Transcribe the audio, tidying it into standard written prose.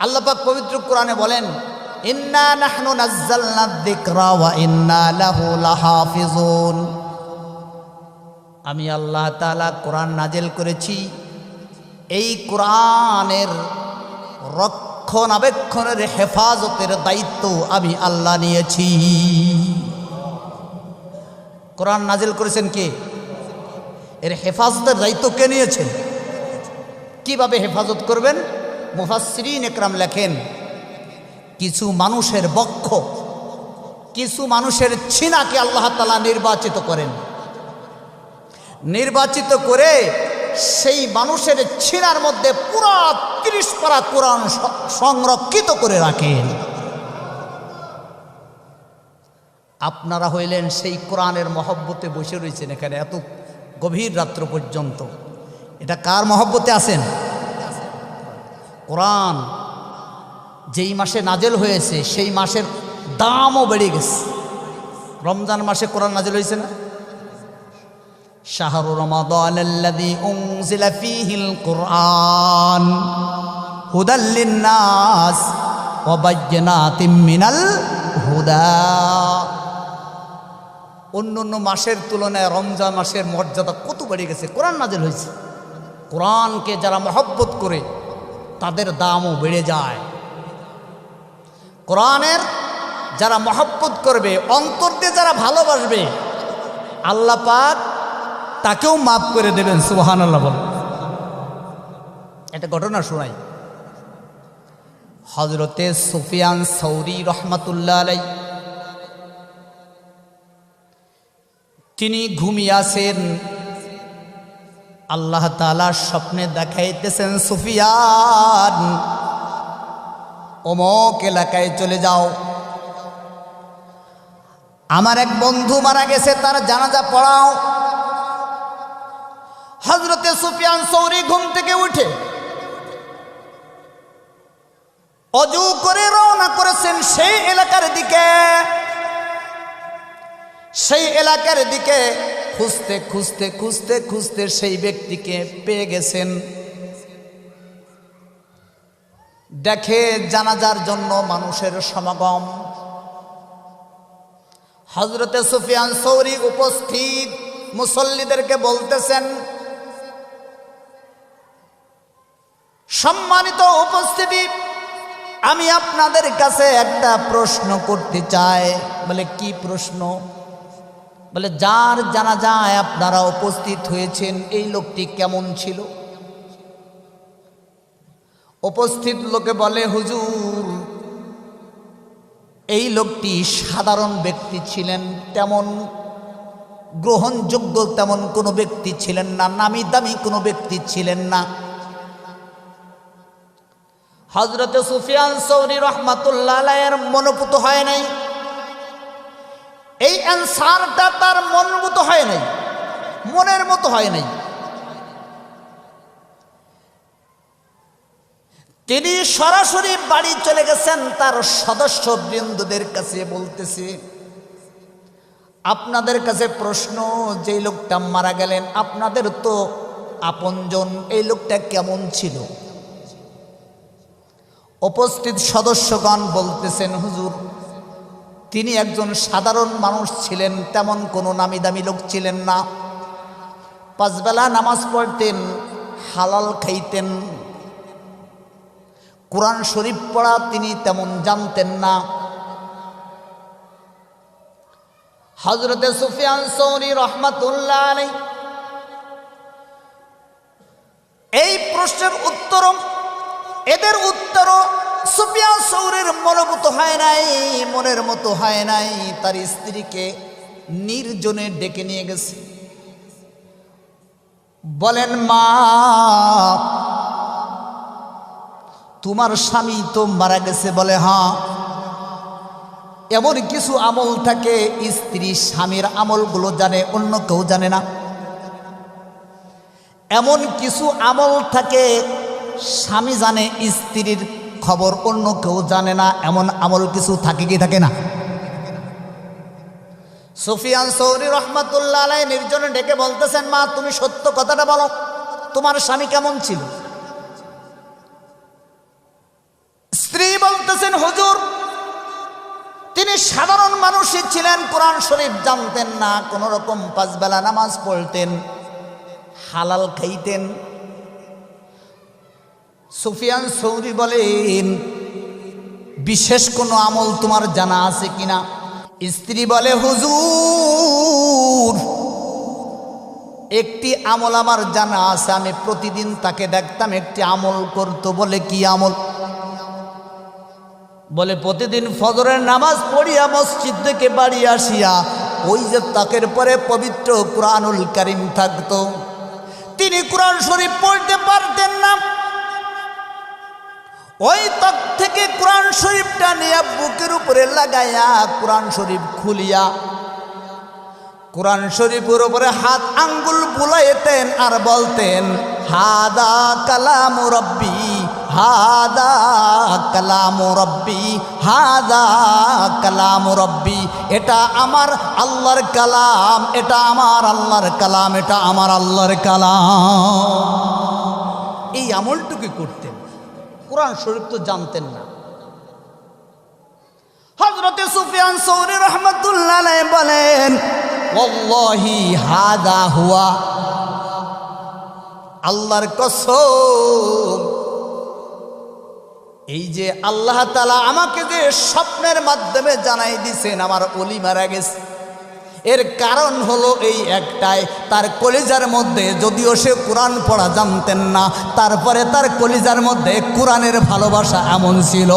আল্লাহ পাক পবিত্র কোরআনে বলেন, ইন্না নাহনু নাজ্জালনা যিকরা ওয়া ইন্না লাহু লাহাফিজুন। আমি আল্লাহ তাআলা কোরআন নাজিল করেছি, এই কোরআনের রক্ষণাবেক্ষণের হেফাজতের দায়িত্ব আমি আল্লাহ নিয়েছি। কোরআন নাজিল করেছেন কে? এর হেফাজতের দায়িত্ব কে নিয়েছেন? কিভাবে হেফাজত করবেন? মুফাসসিরিন একরাম লেখেন, কিছু মানুষের বক্ষ, কিছু মানুষের ছিনাকে আল্লাহ তাআলা নির্বাচিত করেন। নির্বাচিত করে সেই মানুষের ছিনার মধ্যে পুরো 30 পারা কোরআন সংরক্ষিত করে রাখেন। আপনারা হইলেন সেই কোরআনের মহব্বতে বসে রয়েছেন এখানে এত গভীর রাত্র পর্যন্ত। এটা কার মহব্বতে আছেন? কোরআন যেই মাসে নাজেল হয়েছে সেই মাসের দামও বেড়ে গেছে। রমজান মাসে কোরআন নাজেল হয়েছে না? শাহরু রমাদানাল্লাযী উনজিলা ফীহিল কুরআন হুদাল লিন্নাস ওয়া বায়্যিনাতিম মিনাল হুদা। অন্য মাসের তুলনায় রমজান মাসের মর্যাদা কত বেড়ে গেছে, কোরআন নাজেল হয়েছে। কোরআনকে যারা মহব্বত করে তাদের দামও বেড়ে যায়। কোরআনের যারা মহব্বত করবে, অন্তর দিয়ে যারা ভালোবাসবে, আল্লাহ পাক তাকেও মাফ করে দেবেন। সুবহানাল্লাহ বল। একটা ঘটনা শোনাই। হযরতে সুফিয়ান সৌরি রহমাতুল্লাহ আলাইহি তিনি ঘুমিয়ে আছেন। আল্লাহ তাআলা স্বপ্নে দেখাইতেছেন, সুফিয়ান অমুক এলাকায় চলে যাও, আমার এক বন্ধু মারা গেছে, তার জানাজা পড়াও। হযরতে সুফিয়ান সৌরি ঘুম থেকে উঠে অজু করে রওনা করেছেন সেই এলাকার দিকে। সেই এলাকার দিকে খুঁজতে খুঁজতে খুঁজতে খুঁজতে সেই ব্যক্তিকে পেয়ে গেছেন। দেখে জানাজার জন্য মানুষের সমাগম। হযরতে সুফিয়ান সৌরি উপস্থিত মুসল্লিদেরকে বলতেছেন, সম্মানিত উপস্থিতি, আমি আপনাদের কাছে একটা প্রশ্ন করতে চাই। বলে, কি প্রশ্ন? বলে, যার জানাজায় আপনারা উপস্থিত হয়েছেন এই লোকটি কেমন ছিল? উপস্থিত লোকে বলে, হুজুর এই লোকটি সাধারণ ব্যক্তি ছিলেন, তেমন গ্রহণযোগ্য তেমন কোনো ব্যক্তি ছিলেন না, নামি দামি কোনো ব্যক্তি ছিলেন না। হযরতে সুফিয়ান সৌরি রহমাতুল্লাহ আলাইহির মনোভূত হয় নাই, এই অ্যানসারটা তার মনোভূত হয় নাই, মনের মতো হয় নাই। তিনি সরাসরি বাড়ি চলে গেছেন। তার সদস্যবৃন্দদের কাছে বলতেছে, আপনাদের কাছে প্রশ্ন, যেই লোকটা মারা গেলেন আপনাদের তো আপনজন, এই লোকটা কেমন ছিল? উপস্থিত সদস্যগণ বলতেছেন, হুজুর তিনি একজন সাধারণ মানুষ ছিলেন, তেমন কোনো নামি দামি লোক ছিলেন না। 5 বেলা নামাজ পড়তেন, হালাল খাইতেন, কোরআন শরীফ পড়া তিনি তেমন জানতেন না। হযরতে সুফিয়ান সৌরি রহমাতুল্লাহ আলাইহি এই প্রশ্নের উত্তর, এদের উত্তরও সুফিয়ান সৌরির মনোভূত হয় নাই, মনের মতো হয় নাই। তার স্ত্রীকে নির্জনে ডেকে নিয়ে গেছে। বলেন, মা তোমার স্বামী তো মারা গেছে? বলে, হ্যাঁ। এমন কিছু আমল থাকে স্ত্রী স্বামীর আমলগুলো জানে, অন্য কেউ জানে না। এমন কিছু আমল থাকে স্বামী জানে, স্ত্রীর খবর অন্য কেউ জানে না। এমন আমল কিছু থাকে কি থাকে না? সুফিয়ান সৌরি রহমাতুল্লাহ আলাইহি নির্জনে ডেকে বলতেছেন, মা তুমি সত্য কথাটা বলো, তোমার স্বামী কেমন ছিল? সাধারণ মানুষই ছিলেন, কোরআন শরীফ জানতেন না, কোন রকম 5 বেলা নামাজ পড়তেন, হালাল খাইতেন। সুফিয়ান সৌরি বলেন, বিশেষ কোনো আমল তোমার জানা আছে কিনা? স্ত্রী বলে, হুজুর একটি আমল আমার জানা আছে, আমি প্রতিদিন তাকে দেখতাম একটি আমল করতো। বলে, কি আমল? বলে, প্রতিদিন ফজরের নামাজ পড়িয়া মসজিদ থেকে বাড়ি আসিয়া ওই যে তাকের পরে পবিত্র কুরআনুল কারীম থাকতো, তিনি কুরআন শরীফ পড়তে পারতেন না, ওই তাক থেকে কুরআন শরীফটা নিয়ে বুকের উপরে লাগাইয়া কুরআন শরীফ খুলিয়া কুরআন শরীফের উপরে হাত আঙ্গুল বুলাইতেন আর বলতেন, হাদা কালামু রব্বি, হাদা কালামু রব্বি, হাদা কালামু রব্বি। এটা আমার আল্লাহর কালাম, এটা আমার আল্লাহর কালাম, এটা আমার আল্লাহর কালাম। এই আমলটুকু করতেন, কুরআন শরীফ তো জানতেন না। হযরতে সুফিয়ান সৌরি রাহমাতুল্লাহ আলাইহি বলেন, ওয়াল্লাহি হাদা হুয়া, আল্লাহর কসম, এই যে আল্লাহ তাআলা আমাকে যে স্বপ্নের মাধ্যমে জানাই দিয়েছেন আমার ওলি মারা গেছে, এর কারণ হলো এই একটাই, তার কলিজার মধ্যে, যদিও সে কোরআন পড়া জানতেন না, তারপরে তার কলিজার মধ্যে কোরআনের ভালোবাসা এমন ছিল